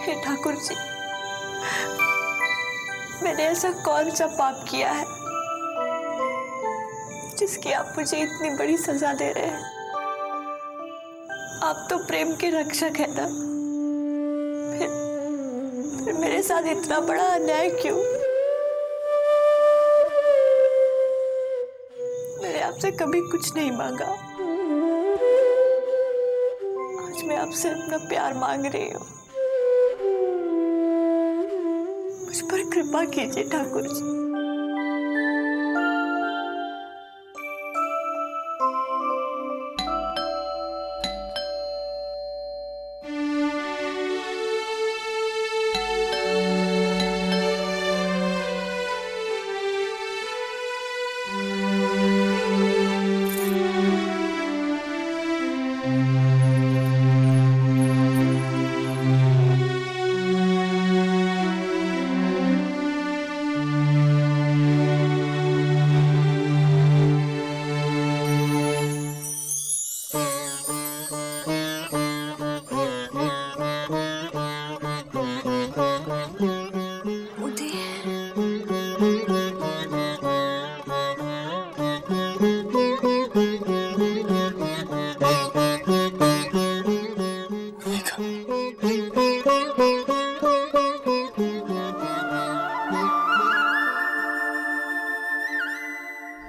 हे ठाकुर जी, मैंने ऐसा कौन सा पाप किया है जिसकी आप मुझे इतनी बड़ी सजा दे रहे हैं? आप तो प्रेम के रक्षक है ना, फिर मेरे साथ इतना बड़ा अन्याय क्यों? मैंने आपसे कभी कुछ नहीं मांगा, आज मैं आपसे अपना प्यार मांग रही हूँ। मुझ पर कृपा कीजिए ठाकुर जी।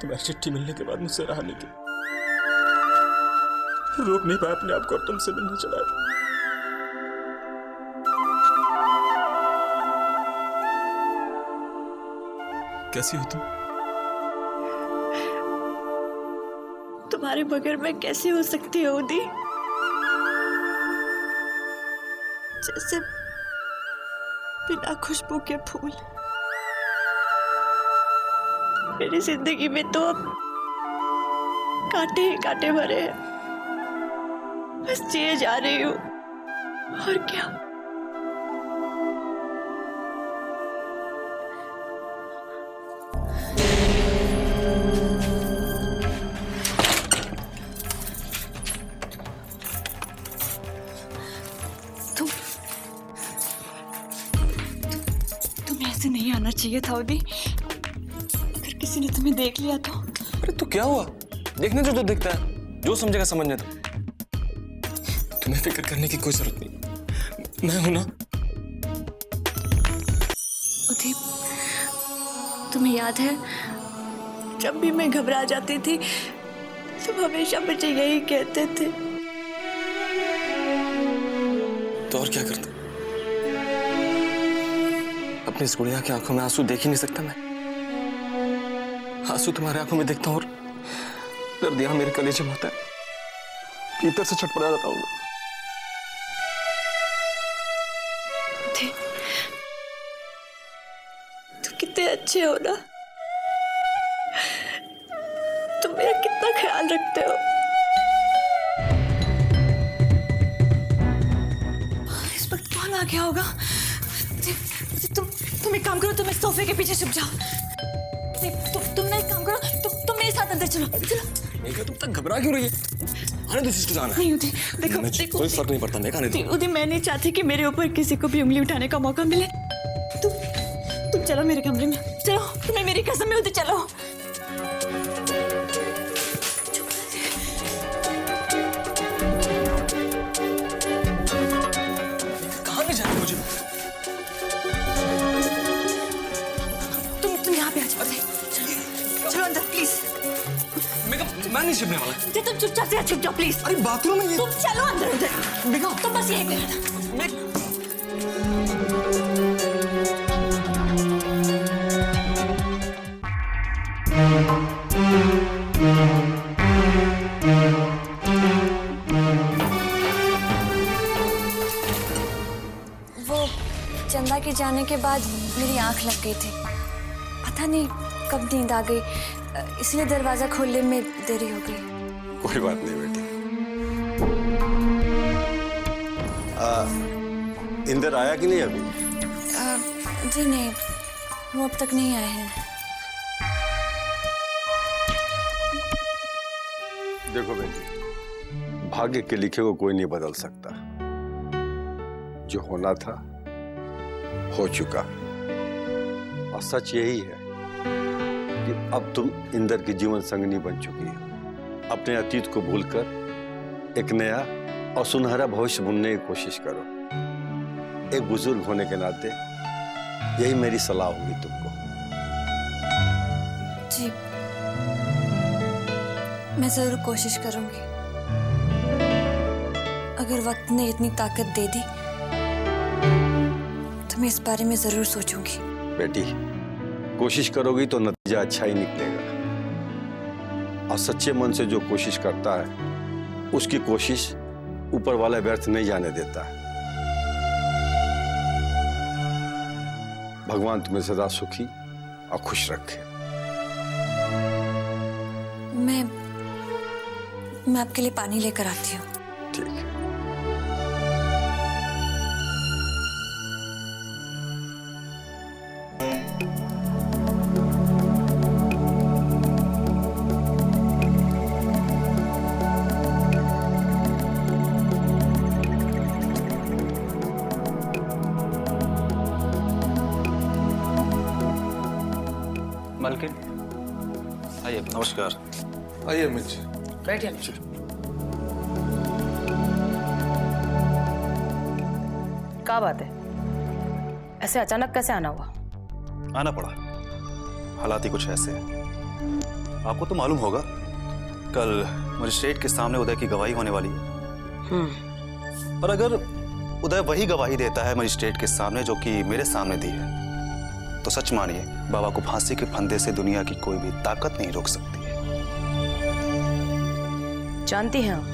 तुम्हारी चिट्ठी मिलने के बाद मुझसे रहा नहीं गया, रोक नहीं पाया अपने आप को और तुमसे मिलने चला आया। कैसी हो तुम? तुम्हारे बगैर मैं कैसे हो सकती हूँ उदी? जैसे बिना खुशबू के फूल। मेरी जिंदगी में तो अब कांटे ही कांटे भरे हैं, बस जिए जा रही हूँ और क्या। तुम्हें ऐसे नहीं आना चाहिए था उदी। अगर किसी ने तुम्हें देख लिया तो? अरे तो क्या हुआ, देखने तो दिखता है, जो समझेगा समझने दो। तुम्हें फिक्र करने की कोई जरूरत नहीं, मैं हूं ना। उदी, तुम्हें याद है जब भी मैं घबरा जाती थी तुम हमेशा मुझे यही कहते थे? तो और क्या करता? अपनी इस गुड़िया की आंखों में आंसू देख ही नहीं सकता मैं। आंसू तुम्हारे आंखों में देखता हूं और दर्द यहां मेरे कलेजे में होता है, भीतर से छटपटा जाता हूं। तुम कितने अच्छे हो ना, तुम मेरा कितना ख्याल रखते हो। इस वक्त कौन आ गया होगा? तुम एक काम करो, तुम इस सोफे के पीछे छुप जाओ। तुम ना एक काम करो, तुम मेरे साथ अंदर चलो। मेघा तुम तक घबरा क्यों रही है? आने दो, सिस्टर जाना। नहीं उदी, देखो कोई फर्क नहीं पड़ता, मेघा आने दो। उदी, मैं नहीं चाहती कि मेरे ऊपर किसी को भी उंगली उठाने का मौका मिले। तुम चलो मेरे कमरे में, चलो, तुम्हें मेरी कसम है उदी, चलो। कहाँ ले जाना मुझे? तुम यहाँ पे आ जाओ, चलो अंदर प्लीज। मैं नहीं छिपने वाला। तुम चुपचाप से छुप जाओ प्लीज। अरे बाथरूम में ये। तुम चलो अंदर उधर। मेघा तुम बस यहीं पे रहना। वो चंदा के जाने के बाद मेरी आंख लग गई थी, पता नहीं कब नींद आ गई, इसलिए दरवाजा खोलने में देरी हो गई। कोई बात नहीं बेटी। इंदर आया कि नहीं अभी? जी नहीं, वो अब तक नहीं आए हैं। देखो बेटी, भाग्य के लिखे को कोई नहीं बदल सकता। जो होना था हो चुका और सच यही है कि अब तुम इंदर की जीवन संगनी बन चुकी हो। अपने अतीत को भूलकर एक नया और सुनहरा भविष्य बुनने की कोशिश करो। एक बुजुर्ग होने के नाते यही मेरी सलाह होगी तुमको। जी, मैं जरूर कोशिश करूंगी। अगर वक्त ने इतनी ताकत दे दी तो मैं इस बारे में जरूर सोचूंगी। बेटी, कोशिश करोगी तो नतीजा अच्छा ही निकलेगा। और सच्चे मन से जो कोशिश करता है उसकी कोशिश ऊपर वाला व्यर्थ नहीं जाने देता है। भगवान तुम्हें सदा सुखी और खुश रखे। मैं आपके लिए पानी लेकर आती हूँ। ठीक है। मालकिन आइए। नमस्कार। आइए अमित जी, बैठिए। क्या बात है, ऐसे अचानक कैसे आना हुआ? आना पड़ा, हालात ही कुछ ऐसे हैं। आपको तो मालूम होगा कल मजिस्ट्रेट के सामने उदय की गवाही होने वाली है। पर अगर उदय वही गवाही देता है मजिस्ट्रेट के सामने जो कि मेरे सामने दी है, तो सच मानिए बाबा को फांसी के फंदे से दुनिया की कोई भी ताकत नहीं रोक सकती है। जानती हैं आप,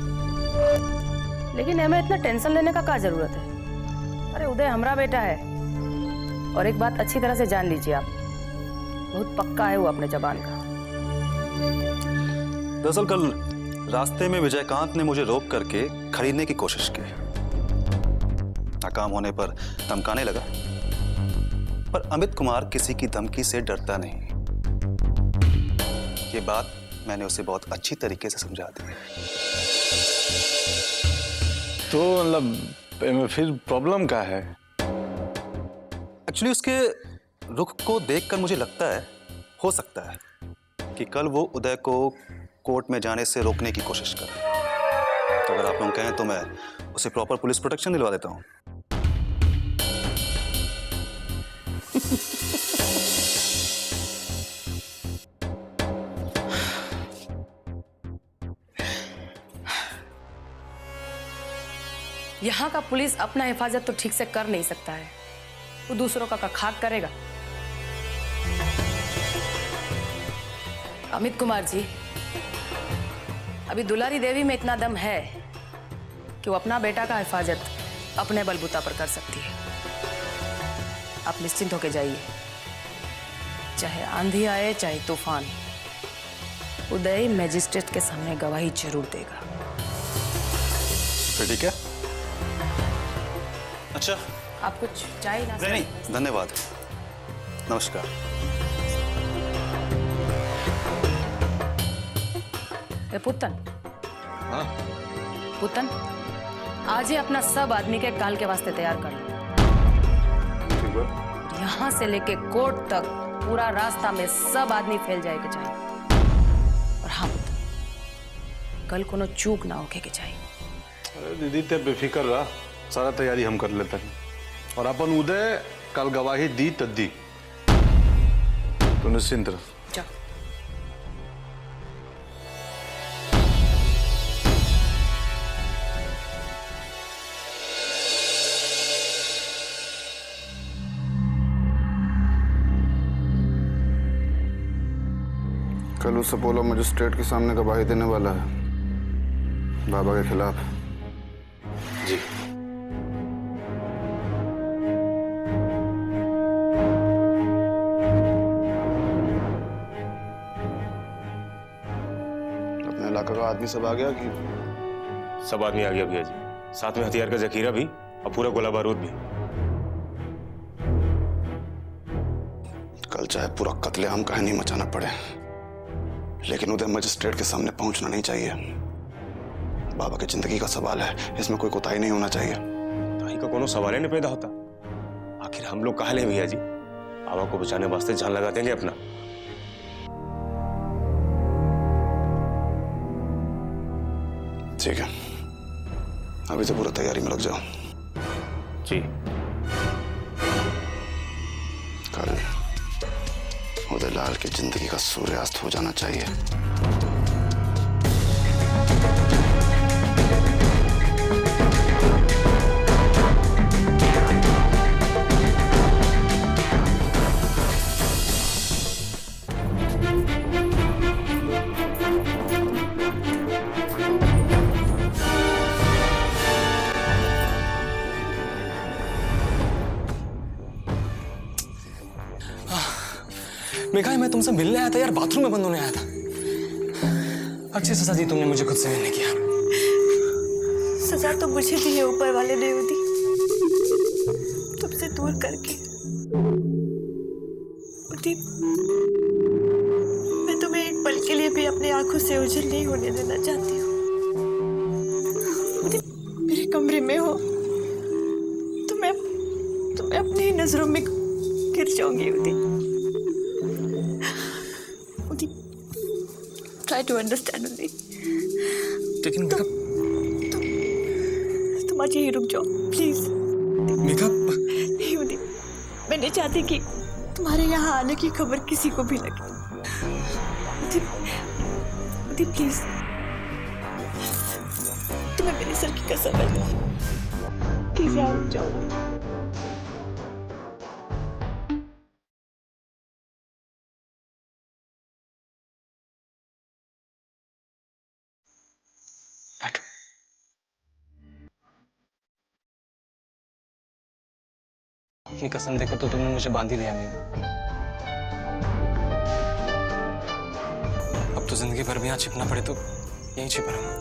लेकिन हमें इतना टेंशन लेने का क्या जरूरत है? अरे उदय हमारा बेटा है। और एक बात अच्छी तरह से जान लीजिए आप, बहुत पक्का है वो अपने जबान का। दरअसल कल रास्ते में विजयकांत ने मुझे रोक करके खरीदने की कोशिश की। नाकाम होने पर धमकाने लगा, पर अमित कुमार किसी की धमकी से डरता नहीं। ये बात मैंने उसे बहुत अच्छी तरीके से समझा दी। तो मतलब फिर प्रॉब्लम क्या है? एक्चुअली उसके रुख को देखकर मुझे लगता है, हो सकता है कि कल वो उदय को कोर्ट में जाने से रोकने की कोशिश करे। तो अगर आप लोग कहें तो मैं उसे प्रॉपर पुलिस प्रोटेक्शन दिलवा देता हूँ। यहाँ का पुलिस अपना हिफाजत तो ठीक से कर नहीं सकता है, वो दूसरों का खाक करेगा। अमित कुमार जी, अभी दुलारी देवी में इतना दम है कि वो अपना बेटा का हिफाजत अपने बलबूता पर कर सकती है। आप निश्चिंत होकर जाइए, चाहे आंधी आए चाहे तूफान, उदय मैजिस्ट्रेट के सामने गवाही जरूर देगा। फिर ठीक है। अच्छा, आप कुछ चाय ना? नहीं, धन्यवाद, नमस्कार। पुतन, हाँ पुतन, आज ही अपना सब आदमी के काल के वास्ते तैयार कर लो। यहाँ से लेके कोर्ट तक पूरा रास्ता में सब आदमी फैल जाएगा चाहिए। और हाँ पुतन, कल कोनो चूक ना होके के चाहिए। अरे दीदी ते बेफिक्र रहा, सारा तैयारी हम कर लेते हैं। और अपन उदय कल गवाही दी तद्दी, तो निश्चिंत रह। जाओ। कल उस अपोलो मजिस्ट्रेट के सामने गवाही देने वाला है बाबा के खिलाफ। जी, अपने इलाका का आदमी सब आ गया कि? सब आदमी आ गया भैया जी, साथ में हथियार का जखीरा भी और पूरा गोला बारूद भी। कल चाहे पूरा कत्लेआम कहानी मचाना पड़े, लेकिन उदय मजिस्ट्रेट के सामने पहुंचना नहीं चाहिए। बाबा की जिंदगी का सवाल है, इसमें कोई कोताही नहीं होना चाहिए। ताही का कोनो सवाल ही नहीं पैदा होता। आखिर हम लोग कहा ले भैया जी, बाबा को बचाने वास्ते जान लगा देंगे अपना। ठीक है, अभी से पूरा तैयारी में लग जाओ। जी। कल उदयलाल की जिंदगी का सूर्यास्त हो जाना चाहिए। मेघा, मैं तुमसे मिलने आया था यार, बाथरूम में बंद होने आया था। अच्छी सजा दी तुमने मुझे खुद से मिलने की यार। सजा तो मुझे दी है ऊपर वाले ने दी, तुमसे दूर करके। उदी, मैं तुम्हें एक पल के लिए भी अपनी आंखों से ओझल नहीं होने देना चाहती हूँ। उदी, मेरे कमरे में हो तुम्हें अपनी ही नजरों में गिर जाऊंगी। उदी, ट्राई टू अंडरस्टैंड उदी। लेकिन मेघा, तुम आज यहीं रुक जाओ प्लीज। मेघा, नहीं उदी, मैं नहीं चाहती कि तुम्हारे यहाँ आने की खबर किसी को भी लगे। उदी प्लीज, तुम्हें मेरे सर की कसम है, प्लीज यहाँ रुक जाओ। अपनी कसम देकर तो तुमने मुझे बांध ही दिया मेघा। अब तो जिंदगी भर भी यहाँ छिपना पड़े तो यहीं छिपा रहूंगा,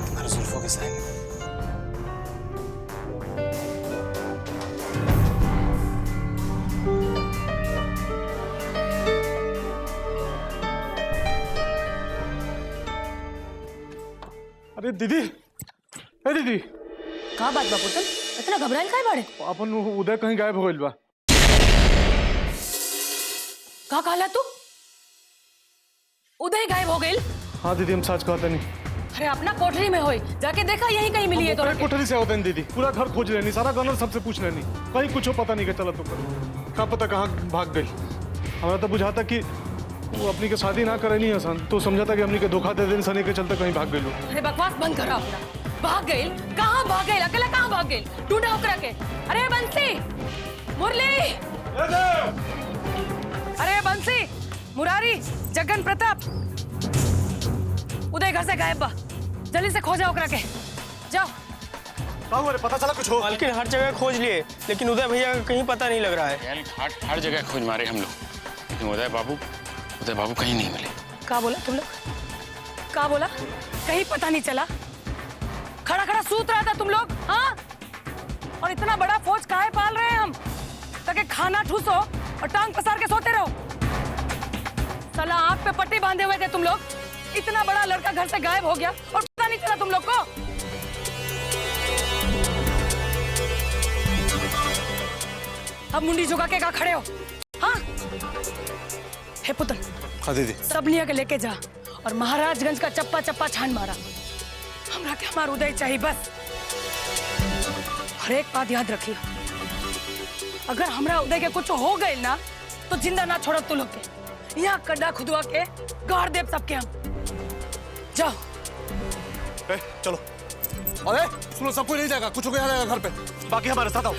तुम्हारे जुल्फों के साए में। अरे दीदी, अरे दीदी, कहाँ बात बा पुतल, इतना घबराइल काहे बाड़े? अपन उदय कहीं गायब हो गइल बा। का कहला तू? उदय गायब हो गइल? हाँ दीदी, हम सच कहते नहीं। अरे अपना कोठरी में होई, जाके देखा यहीं कहीं मिली है तो। कोठरी से होते हैं दीदी, पूरा घर खोज लेनी, सारा गनर सबसे पूछ लेनी, कहीं कुछ पता नहीं चला। तो क्या पता कहाँ भाग गई। हमारा तो बुझाता कि वो अपनी के शादी ना करे नहीं हसन, तो समझाता कि अपनी के धोखा दे देने सनी के चलते कहीं भाग गई। अरे बकवास बंद करा अपना। भाग गई? कहाँ भाग गई? अकेला कहाँ भाग गई? ढूंढा ओकरा के। अरे बंसी, मुरली, अरे बंसी, मुरारी, जगन प्रताप, उदय घर से गायब बा, जल्दी से खोजा ओकरा के। जाओ। अरे पता चला कुछ हो? मालकिन हर जगह खोज लिए, लेकिन उदय भैया का कहीं पता नहीं लग रहा है। हर जगह खोज मारे हम लोग, लेकिन उदय बाबू कहीं नहीं मिले। क्या बोला तुम लोग? क्या बोला? कहीं पता नहीं चला? खड़ा खड़ा सूत रहा था तुम लोग, हाँ? और इतना बड़ा फौज काहे पाल रहे हैं हम, ताकि खाना ठूसो और टांग पसार के सोते रहो। साला आंख पे पट्टी बांधे हुए थे तुम लोग। इतना बड़ा लड़का घर से गायब हो गया और पता नहीं चला तुम लोग को। अब मुंडी झुका के कहाँ खड़े हो, हाँ? हे पुत्र, हाँ दीदी, सब लिया के लेके जा और महाराजगंज का चप्पा चप्पा छान मारा। हमरा के हमार उदय चाहिए बस। हर एक बात याद रखिए, अगर हमरा उदय के कुछ हो गए ना तो जिंदा ना छोड़ब तू लोग के। यहाँ गड्ढा खुदवा के गाड़ देव सबके हम। जाओ। चलो। अरे सुनो, सब कोई नहीं जाएगा, कुछ हो गया जाएगा घर पे, बाकी हमारे साथ आओ।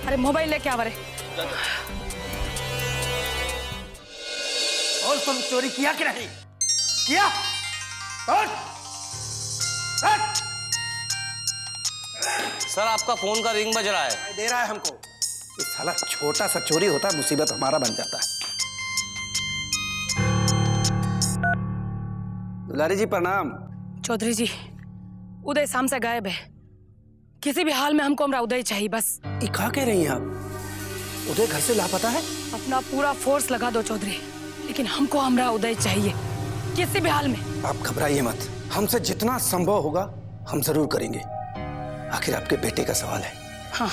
अरे मोबाइल लेके आ रहे। और तुम चोरी किया कि नहीं किया? सर, आपका फोन का रिंग बज रहा है। दे रहा है हमको। ये साला छोटा सा चोरी होता, मुसीबत हमारा बन जाता है। दुलारी जी प्रणाम। चौधरी जी, उदय शाम से गायब है। किसी भी हाल में हमको हमरा उदय चाहिए बस। ये क्या कह रही हैं आप? उदय घर से लापता है? अपना पूरा फोर्स लगा दो चौधरी, लेकिन हमको हमरा उदय चाहिए किसी भी हाल में। आप घबराइए मत, हमसे जितना संभव होगा हम जरूर करेंगे। आखिर आपके बेटे का सवाल है। हाँ